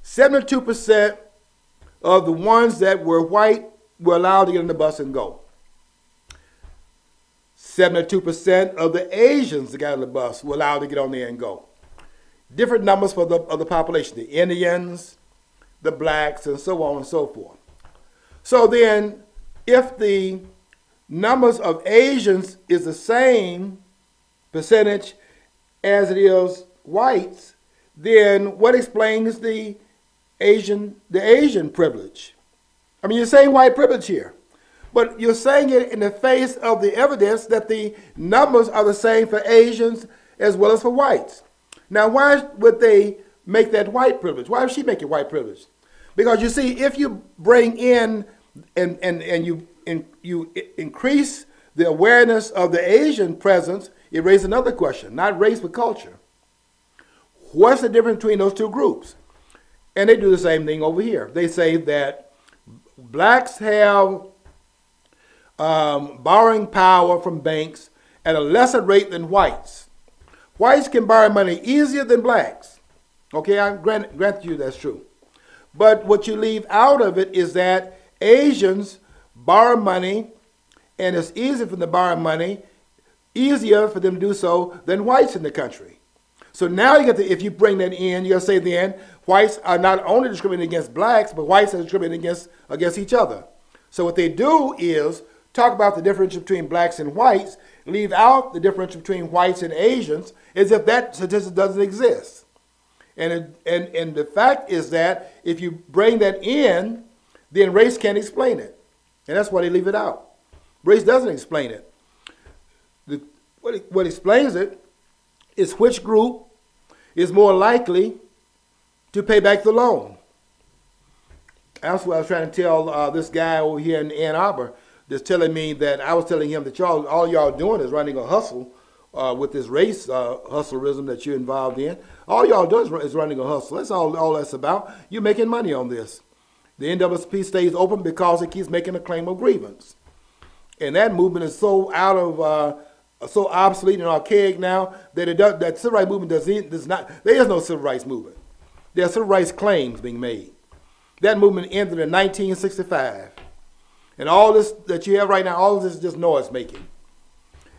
72% of the ones that were white were allowed to get on the bus and go. 72% of the Asians that got on the bus were allowed to get on there and go. Different numbers for the population, the Indians, the blacks, and so on and so forth. So then, if the numbers of Asians is the same percentage as it is whites, then what explains the Asian privilege? I mean, you're saying white privilege here, but you're saying it in the face of the evidence that the numbers are the same for Asians as well as for whites. Now, why would they make that white privilege? Why would she make it white privilege? Because you see, if you bring in and you increase the awareness of the Asian presence, it raises another question, not race but culture. What's the difference between those two groups? And they do the same thing over here. They say that blacks have borrowing power from banks at a lesser rate than whites. Whites can borrow money easier than blacks. Okay, I grant you that's true. But what you leave out of it is that Asians borrow money, and it's easier for them to borrow money, easier for them to do so than whites in the country. So now you get to, if you bring that in, you'll say then whites are not only discriminating against blacks, but whites are discriminating against each other. So what they do is talk about the difference between blacks and whites, leave out the difference between whites and Asians, as if that statistic doesn't exist. And the fact is that if you bring that in, then race can't explain it. And that's why they leave it out. Race doesn't explain it. What explains it is which group is more likely to pay back the loan. That's what I was trying to tell this guy over here in Ann Arbor, that's telling me that I was telling him that all y'all doing is running a hustle with this race hustlerism that you're involved in. All y'all do is running a hustle. That's all that's about. You're making money on this. The NAACP stays open because it keeps making a claim of grievance. And that movement is so out of, so obsolete and archaic now that that civil rights movement does not, there is no civil rights movement. There are civil rights claims being made. That movement ended in 1965. And all this that you have right now, all of this is just noise making.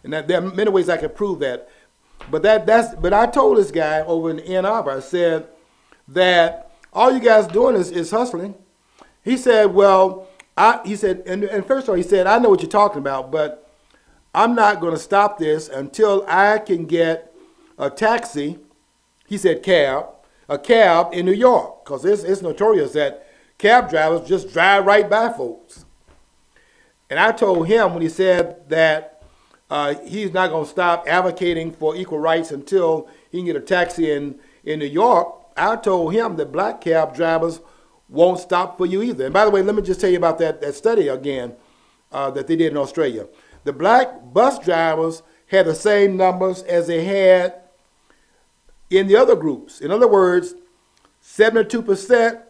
And there are many ways I can prove that. But I told this guy over in Ann Arbor, I said that all you guys doing is hustling. He said, well, he said, and first of all, he said, I know what you're talking about, but I'm not going to stop this until I can get a taxi, he said a cab in New York, because it's notorious that cab drivers just drive right by folks. And I told him when he said that he's not going to stop advocating for equal rights until he can get a taxi in New York, I told him that black cab drivers won't stop for you either. And by the way, let me just tell you about that study again that they did in Australia. The black bus drivers had the same numbers as they had in the other groups. In other words, 72%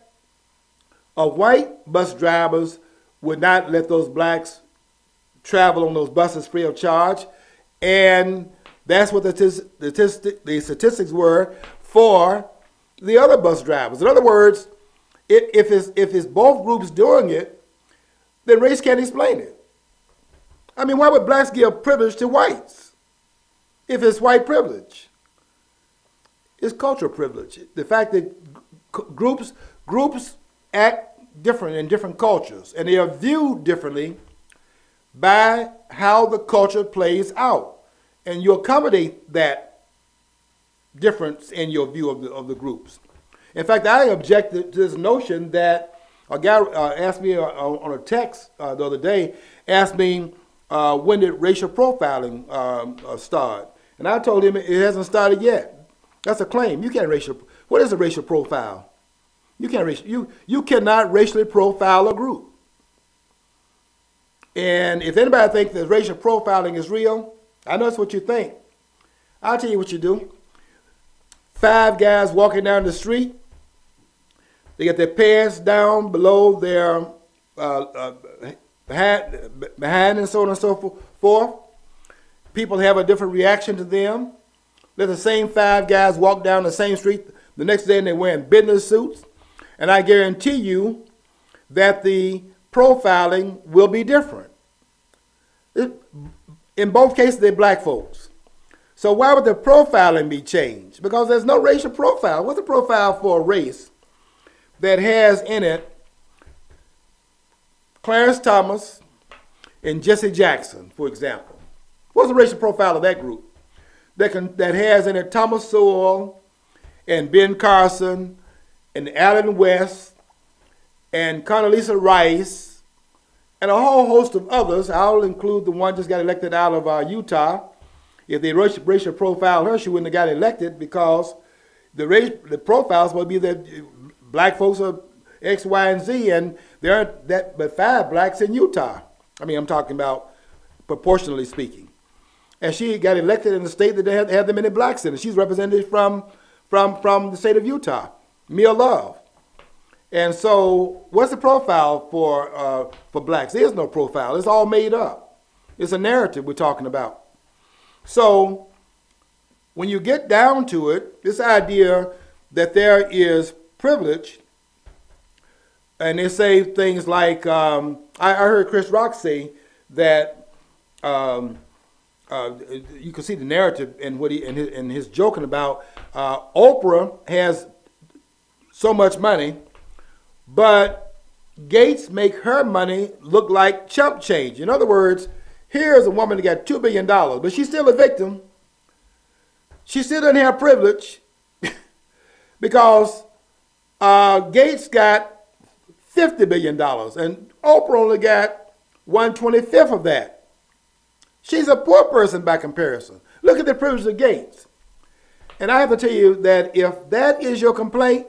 of white bus drivers would not let those blacks travel on those buses free of charge. And that's what the statistics were for the other bus drivers. In other words, if it's both groups doing it, then race can't explain it. I mean, why would blacks give privilege to whites if it's white privilege? is cultural privilege. The fact that groups act different in different cultures, and they are viewed differently by how the culture plays out. And you accommodate that difference in your view of the groups. In fact, I objected to this notion that a guy asked me on a text the other day, asked me, when did racial profiling start? And I told him it hasn't started yet. That's a claim. You can't what is a racial profile? You cannot racially profile a group. And if anybody thinks that racial profiling is real, I know that's what you think. I'll tell you what you do. 5 guys walking down the street. They get their pants down below their behind and so on and so forth. People have a different reaction to them. Let the same 5 guys walk down the same street the next day and they're wearing business suits. And I guarantee you that the profiling will be different. In both cases, they're black folks. So why would the profiling be changed? Because there's no racial profile. What's a profile for a race that has in it Clarence Thomas and Jesse Jackson, for example? What's the racial profile of that group? That has in it Thomas Sowell and Ben Carson and Allen West and Condoleezza Rice and a whole host of others. I'll include the one just got elected out of Utah. If they racial profile her, she wouldn't have got elected because the profiles would be that black folks are X, Y, and Z, and there aren't but 5 blacks in Utah. I mean, I'm talking about proportionally speaking. And she got elected in the state that they had the many blacks in it. She's represented from the state of Utah, Mia Love. And so what's the profile for blacks? There is no profile. It's all made up. It's a narrative we're talking about. So when you get down to it, this idea that there is privilege, and they say things like, I heard Chris Rock say that you can see the narrative in what in his joking about Oprah has so much money, but Gates make her money look like chump change. In other words, here's a woman that got $2 billion, but she's still a victim. She still doesn't have privilege because Gates got $50 billion and Oprah only got 1/25 of that. She's a poor person by comparison. Look at the privilege of Gates. And I have to tell you that if that is your complaint,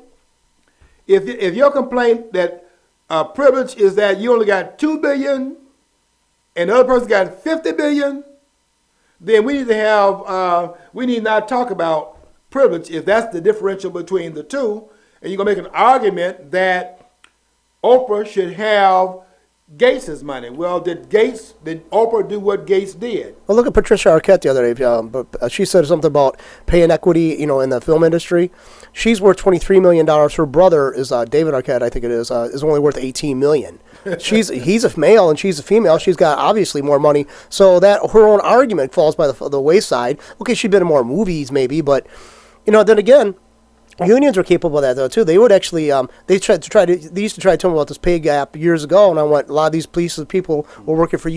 if your complaint that privilege is that you only got $2 billion and the other person got $50 billion, then we need to have, we need not talk about privilege if that's the differential between the two. And you're going to make an argument that Oprah should have Gates' money. Well, did Oprah do what Gates did? Well, look at Patricia Arquette the other day. She said something about pay inequity, in the film industry. She's worth $23 million. Her brother is David Arquette, I think it is only worth $18 million. He's a male and she's a female. She's got obviously more money. So that her own argument falls by the wayside. Okay, she'd been in more movies maybe, but then again, unions were capable of that though too. They would actually they used to try to tell me about this pay gap years ago, and I went, a lot of these people were working for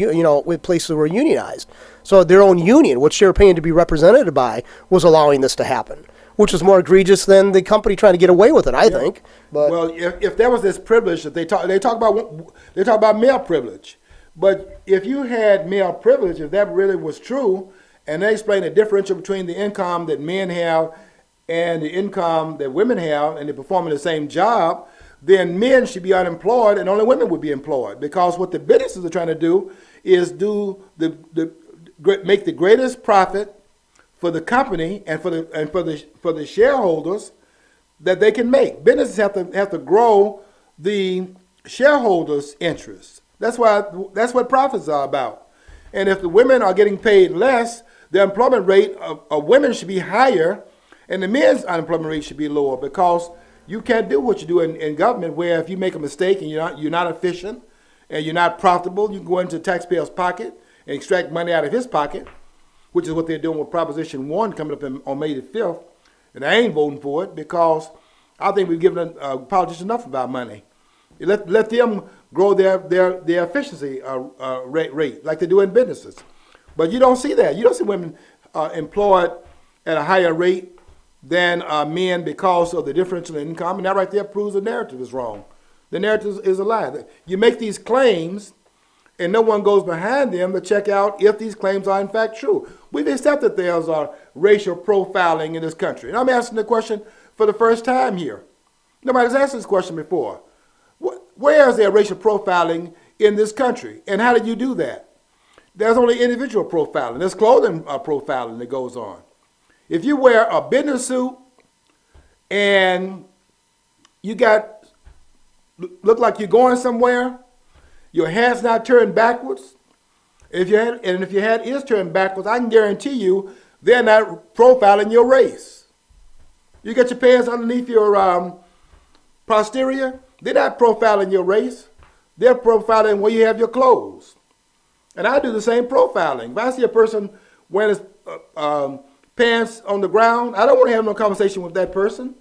with places that were unionized. So their own union, which they were paying to be represented by, was allowing this to happen, which is more egregious than the company trying to get away with it, I think. But well, if there was this privilege that they talk about male privilege, but if you had male privilege, if that really was true, and they explain the differential between the income that men have and the income that women have, and they're performing the same job, then men should be unemployed and only women would be employed. Because what the businesses are trying to do is make the greatest profit for the company and for the shareholders that they can make. Businesses have to grow the shareholders' interests. That's what profits are about. And if the women are getting paid less, the employment rate of women should be higher, and the men's unemployment rate should be lower, because you can't do what you do in government, where if you make a mistake and you're not efficient and you're not profitable, you can go into the taxpayer's pocket and extract money out of his pocket, which is what they're doing with Proposition 1 coming up on May the 5th. And I ain't voting for it because I think we've given politicians enough about money. Let them grow their efficiency rate like they do in businesses. But you don't see that. You don't see women employed at a higher rate than men because of the differential income. And that right there proves the narrative is wrong. The narrative is a lie. You make these claims and no one goes behind them to check out if these claims are in fact true. We've accepted there's racial profiling in this country. And I'm asking the question for the first time here. Nobody's asked this question before. Where is there racial profiling in this country? And how did you do that? There's only individual profiling. There's clothing profiling that goes on. If you wear a business suit and you look like you're going somewhere, your head's not turned backwards, if your head is turned backwards, I can guarantee you they're not profiling your race. You got your pants underneath your posterior, they're not profiling your race. They're profiling where you have your clothes. And I do the same profiling. If I see a person wearing his pants on the ground, I don't want to have no conversation with that person.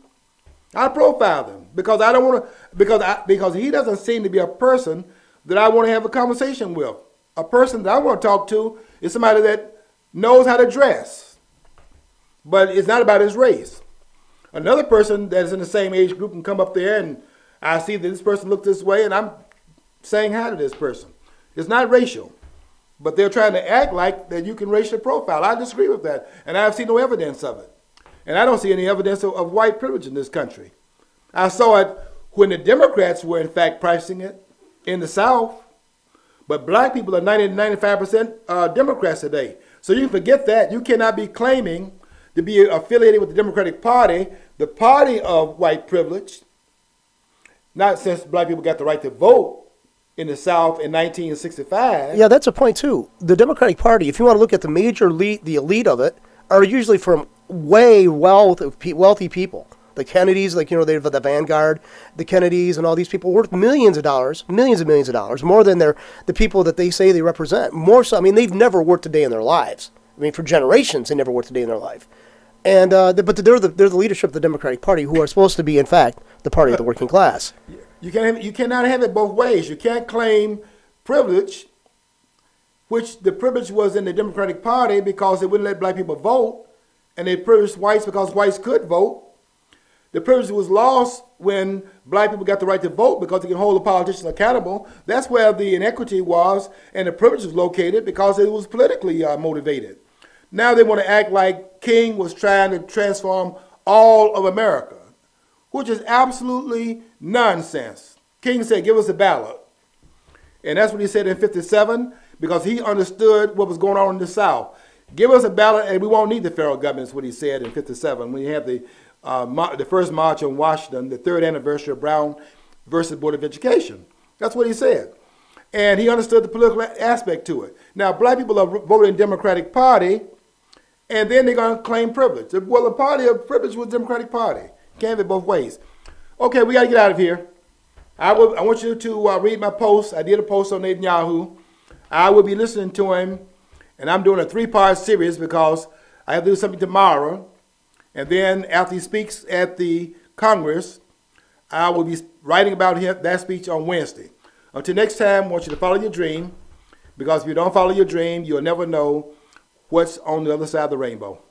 I profile them because I don't want to, because he doesn't seem to be a person that I want to have a conversation with. A person that I want to talk to is somebody that knows how to dress, but it's not about his race. Another person that is in the same age group can come up there and I see that this person looks this way and I'm saying hi to this person. It's not racial, but they're trying to act like that you can racially profile. I disagree with that, and I've seen no evidence of it. And I don't see any evidence of white privilege in this country. I saw it when the Democrats were in fact practicing it in the South, but black people are 90 to 95% Democrats today. So you forget that. You cannot be claiming to be affiliated with the Democratic Party, the party of white privilege, not since black people got the right to vote in the South in 1965. Yeah, that's a point too. The Democratic Party, if you want to look at the major elite, the elite of it, are usually from way wealthy people. The Kennedys, like, you know, they're the Vanguard, the Kennedys and all these people worth millions and millions of dollars, more than the people that they say they represent. More so, I mean, they've never worked a day in their lives. I mean, for generations, they never worked a day in their life. And but they're the leadership of the Democratic Party, who are supposed to be, in fact, the party of the working class. You cannot have it both ways. You can't claim privilege, which the privilege was in the Democratic Party because they wouldn't let black people vote, and they privileged whites because whites could vote. The privilege was lost when black people got the right to vote because they can hold the politicians accountable. That's where the inequity was, and the privilege was located because it was politically motivated. Now they want to act like King was trying to transform all of America, which is absolutely nonsense. King said, give us a ballot. And that's what he said in 57, because he understood what was going on in the South. Give us a ballot and we won't need the federal government, is what he said in 57, when you have the first march on Washington, the 3rd anniversary of Brown versus Board of Education. That's what he said. And he understood the political aspect to it. Now, black people are voting Democratic Party, and then they're going to claim privilege. Well, the party of privilege was the Democratic Party. Can't have it both ways. Okay, we got to get out of here. I want you to read my post. I did a post on Netanyahu. I will be listening to him, and I'm doing a 3-part series because I have to do something tomorrow. And then after he speaks at the Congress, I will be writing about that speech on Wednesday. Until next time, I want you to follow your dream, because if you don't follow your dream, you'll never know what's on the other side of the rainbow.